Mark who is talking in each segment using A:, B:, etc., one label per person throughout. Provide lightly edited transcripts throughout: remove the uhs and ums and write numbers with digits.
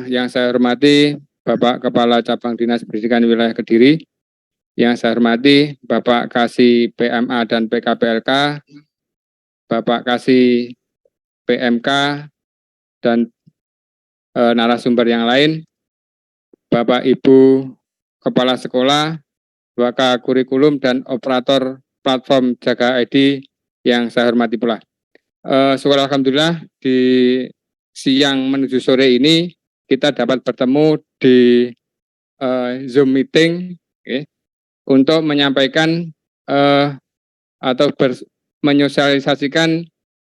A: Yang saya hormati Bapak Kepala Cabang Dinas Pendidikan Wilayah Kediri, yang saya hormati Bapak Kasih PMA dan PKPLK, Bapak Kasih PMK, dan narasumber yang lain, Bapak Ibu Kepala Sekolah, Waka Kurikulum, dan operator platform Jaga ID yang saya hormati pula. Syukur alhamdulillah di siang menuju sore ini kita dapat bertemu di Zoom meeting untuk menyampaikan atau menyosialisasikan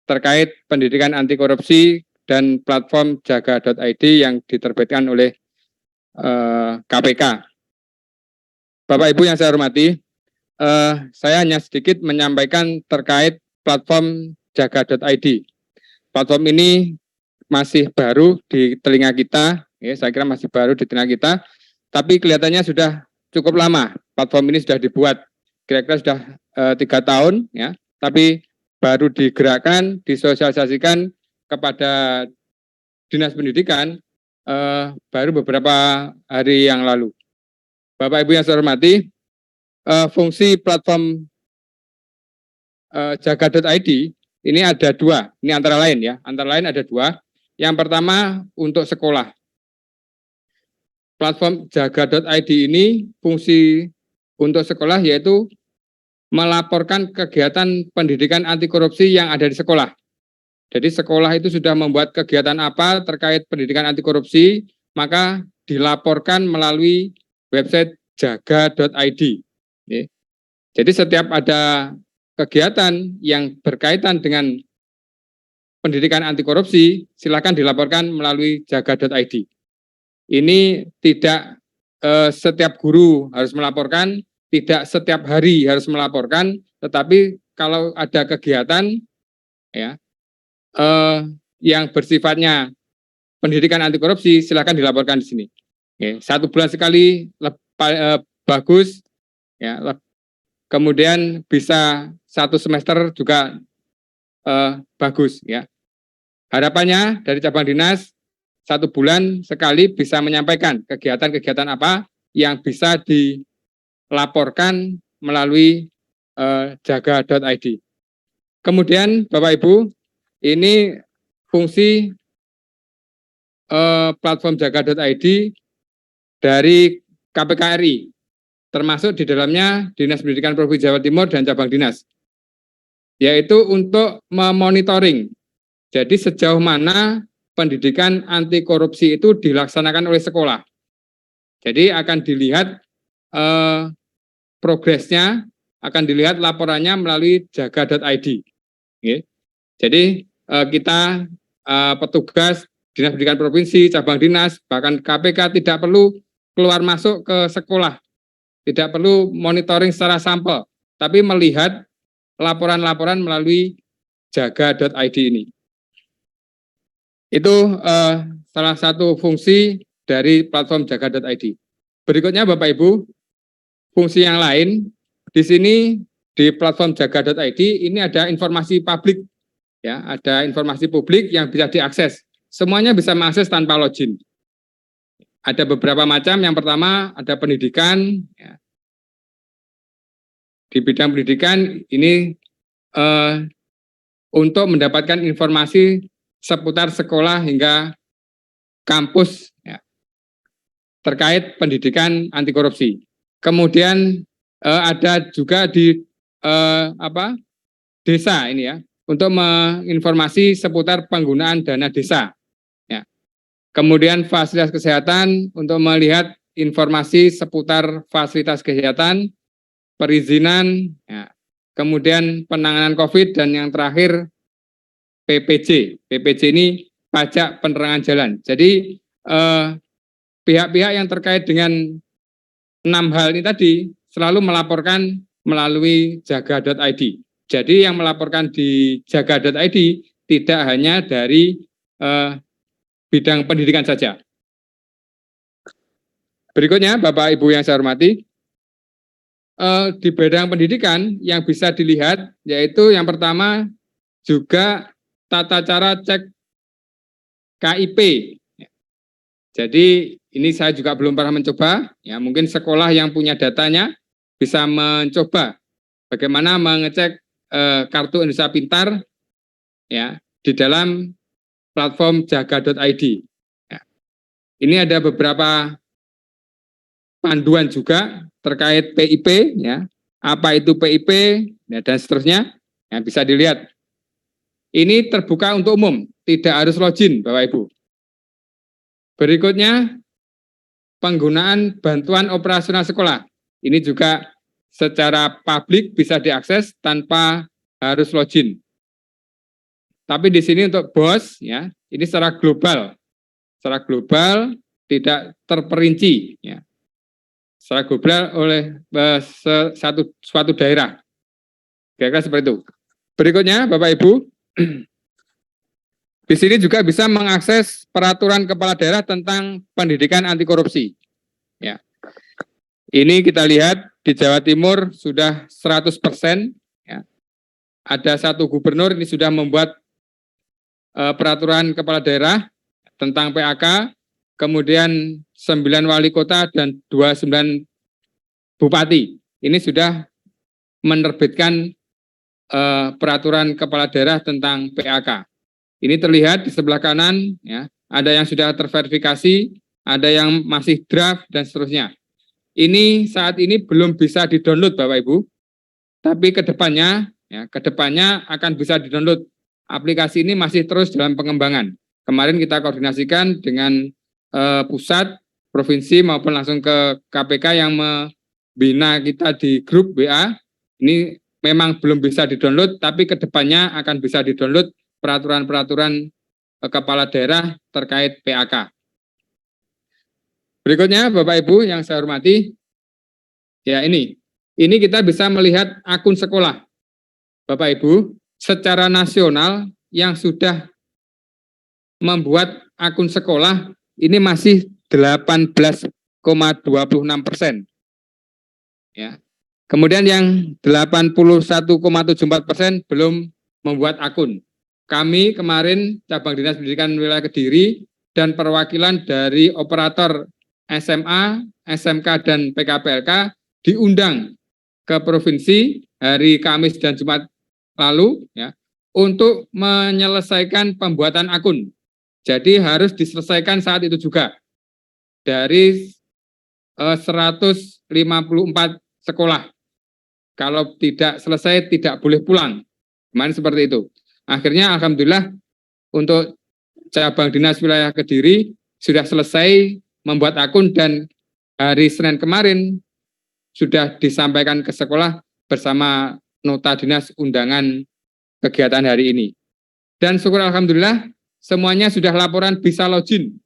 A: terkait pendidikan anti korupsi dan platform jaga.id yang diterbitkan oleh KPK. Bapak Ibu yang saya hormati, saya hanya sedikit menyampaikan terkait platform jaga.id. Platform ini masih baru di telinga kita, saya kira masih baru di telinga kita, tapi kelihatannya sudah cukup lama. Platform ini sudah dibuat, kira-kira sudah 3 tahun, ya, tapi baru digerakkan, disosialisasikan kepada Dinas Pendidikan baru beberapa hari yang lalu. Bapak Ibu yang saya hormati, fungsi platform jaga.id ini ada 2, ini antara lain ya, antara lain ada 2. Yang pertama untuk sekolah. Platform jaga.id ini fungsi untuk sekolah yaitu melaporkan kegiatan pendidikan anti korupsi yang ada di sekolah. Jadi sekolah itu sudah membuat kegiatan apa terkait pendidikan anti korupsi, maka dilaporkan melalui website jaga.id. Jadi setiap ada kegiatan yang berkaitan dengan pendidikan anti korupsi, silakan dilaporkan melalui jaga.id. Ini tidak setiap guru harus melaporkan, tidak setiap hari harus melaporkan, tetapi kalau ada kegiatan ya yang bersifatnya pendidikan anti korupsi, silakan dilaporkan di sini. 1 bulan sekali bagus, ya. Kemudian bisa 1 semester juga bagus, ya. Harapannya dari cabang dinas 1 bulan sekali bisa menyampaikan kegiatan-kegiatan apa yang bisa dilaporkan melalui jaga.id. Kemudian Bapak Ibu, ini fungsi platform jaga.id dari KPK RI, termasuk di dalamnya Dinas Pendidikan Provinsi Jawa Timur dan cabang dinas, yaitu untuk memonitoring. Jadi sejauh mana pendidikan anti korupsi itu dilaksanakan oleh sekolah. Jadi akan dilihat progresnya, akan dilihat laporannya melalui jaga.id. Jadi kita petugas Dinas Pendidikan Provinsi, cabang dinas, bahkan KPK tidak perlu keluar masuk ke sekolah, tidak perlu monitoring secara sampel, tapi melihat laporan-laporan melalui jaga.id ini. Itu salah satu fungsi dari platform jaga.id. Berikutnya Bapak Ibu, fungsi yang lain di sini di platform jaga.id ini ada informasi publik, ya, ada informasi publik yang bisa diakses. Semuanya bisa mengakses tanpa login. Ada beberapa macam. Yang pertama ada pendidikan, ya. Di bidang pendidikan ini untuk mendapatkan informasi seputar sekolah hingga kampus, ya, terkait pendidikan anti korupsi. Kemudian ada juga di desa ini ya, untuk menginformasi seputar penggunaan dana desa. Ya. Kemudian fasilitas kesehatan untuk melihat informasi seputar fasilitas kesehatan, perizinan, ya. Kemudian penanganan COVID, dan yang terakhir PPJ. PPJ ini pajak penerangan jalan. Jadi pihak-pihak yang terkait dengan 6 hal ini tadi selalu melaporkan melalui jaga.id. Jadi yang melaporkan di jaga.id tidak hanya dari bidang pendidikan saja. Berikutnya Bapak Ibu yang saya hormati, di bidang pendidikan yang bisa dilihat yaitu yang pertama juga tata cara cek KIP. Jadi ini saya juga belum pernah mencoba, ya mungkin sekolah yang punya datanya bisa mencoba bagaimana mengecek kartu Indonesia Pintar ya di dalam platform jaga.id. Ya. Ini ada beberapa panduan juga terkait PIP, ya apa itu PIP ya, dan seterusnya, ya, bisa dilihat. Ini terbuka untuk umum, tidak harus login, Bapak Ibu. Berikutnya, penggunaan bantuan operasional sekolah. Ini juga secara publik bisa diakses tanpa harus login. Tapi di sini untuk BOS, ya, ini secara global tidak terperinci, ya, secara global oleh suatu daerah. Kira-kira seperti itu. Berikutnya, Bapak Ibu, di sini juga bisa mengakses peraturan kepala daerah tentang pendidikan anti korupsi. Ya. Ini kita lihat di Jawa Timur sudah 100%. Ya. Ada satu gubernur ini sudah membuat peraturan kepala daerah tentang PAK, kemudian 9 wali kota dan 29 bupati. Ini sudah menerbitkan peraturan kepala daerah tentang PAK. Ini terlihat di sebelah kanan, ya, ada yang sudah terverifikasi, ada yang masih draft dan seterusnya. Ini saat ini belum bisa di-download Bapak Ibu, tapi kedepannya akan bisa di-download. Aplikasi ini masih terus dalam pengembangan. Kemarin kita koordinasikan dengan pusat, provinsi maupun langsung ke KPK yang membina kita di grup WA. Ini memang belum bisa di-download, tapi kedepannya akan bisa di-download peraturan-peraturan kepala daerah terkait PAK. Berikutnya, Bapak Ibu yang saya hormati, ya ini kita bisa melihat akun sekolah, Bapak Ibu, secara nasional yang sudah membuat akun sekolah ini masih 18,26%. Ya. Kemudian yang 81,74% belum membuat akun. Kami kemarin cabang dinas pendidikan wilayah Kediri dan perwakilan dari operator SMA, SMK dan PKPLK diundang ke provinsi hari Kamis dan Jumat lalu, ya, untuk menyelesaikan pembuatan akun. Jadi harus diselesaikan saat itu juga. Dari 154 sekolah. Kalau tidak selesai tidak boleh pulang. Kemarin seperti itu. Akhirnya alhamdulillah untuk cabang dinas wilayah Kediri sudah selesai membuat akun dan hari Senin kemarin sudah disampaikan ke sekolah bersama nota dinas undangan kegiatan hari ini. Dan syukur alhamdulillah semuanya sudah laporan bisa login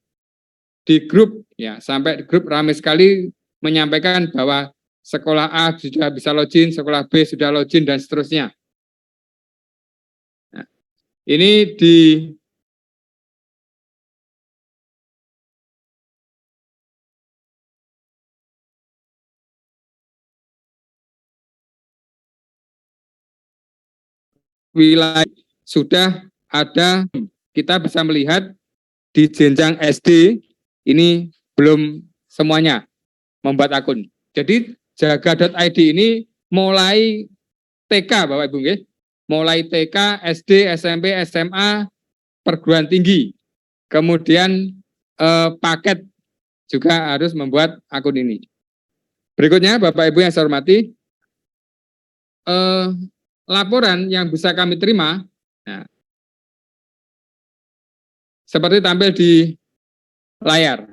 A: di grup, ya, sampai grup ramai sekali menyampaikan bahwa sekolah A sudah bisa login, sekolah B sudah login, dan seterusnya. Nah, ini di wilayah sudah ada, kita bisa melihat di jenjang SD ini belum semuanya membuat akun. Jadi jaga.id ini mulai TK Bapak Ibu, mulai TK, SD, SMP, SMA, perguruan tinggi. Kemudian paket juga harus membuat akun ini. Berikutnya Bapak Ibu yang saya hormati, laporan yang bisa kami terima, nah, seperti tampil di layar.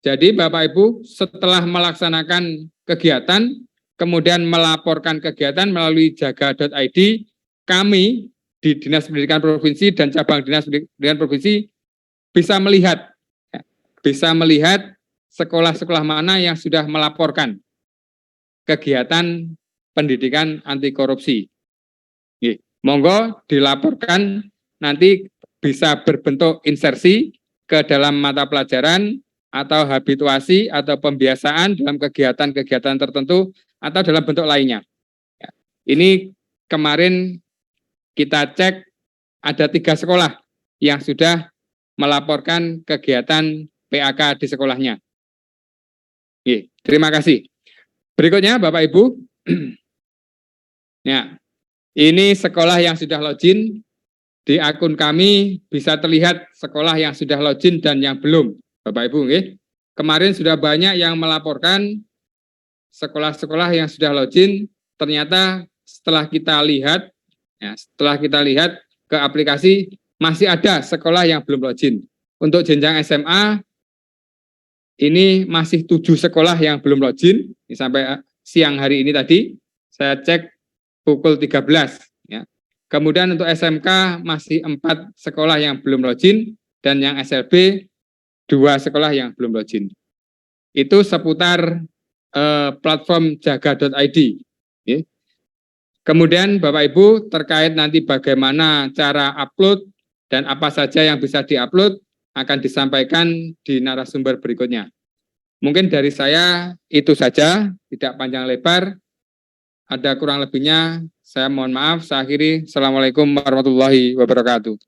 A: Jadi Bapak Ibu setelah melaksanakan kegiatan, kemudian melaporkan kegiatan melalui jaga.id, kami di Dinas Pendidikan Provinsi dan cabang Dinas Pendidikan Provinsi bisa melihat sekolah-sekolah mana yang sudah melaporkan kegiatan pendidikan anti korupsi. Monggo dilaporkan, nanti bisa berbentuk insersi ke dalam mata pelajaran atau habituasi atau pembiasaan dalam kegiatan-kegiatan tertentu atau dalam bentuk lainnya. Ini kemarin kita cek ada 3 sekolah yang sudah melaporkan kegiatan PAK di sekolahnya. Oke, terima kasih. Berikutnya Bapak Ibu. Ya, ini sekolah yang sudah login. Di akun kami bisa terlihat sekolah yang sudah login dan yang belum, Bapak Ibu. Kemarin sudah banyak yang melaporkan sekolah-sekolah yang sudah login. Ternyata setelah kita lihat, ke aplikasi, masih ada sekolah yang belum login. Untuk jenjang SMA, ini masih 7 sekolah yang belum login. Ini sampai siang hari ini tadi, saya cek pukul 13. Kemudian untuk SMK masih 4 sekolah yang belum login dan yang SLB 2 sekolah yang belum login. Itu seputar platform jaga.id. Kemudian Bapak Ibu terkait nanti bagaimana cara upload dan apa saja yang bisa diupload akan disampaikan di narasumber berikutnya. Mungkin dari saya itu saja, tidak panjang lebar. Ada kurang lebihnya, saya mohon maaf. Saya akhiri. Assalamualaikum warahmatullahi wabarakatuh.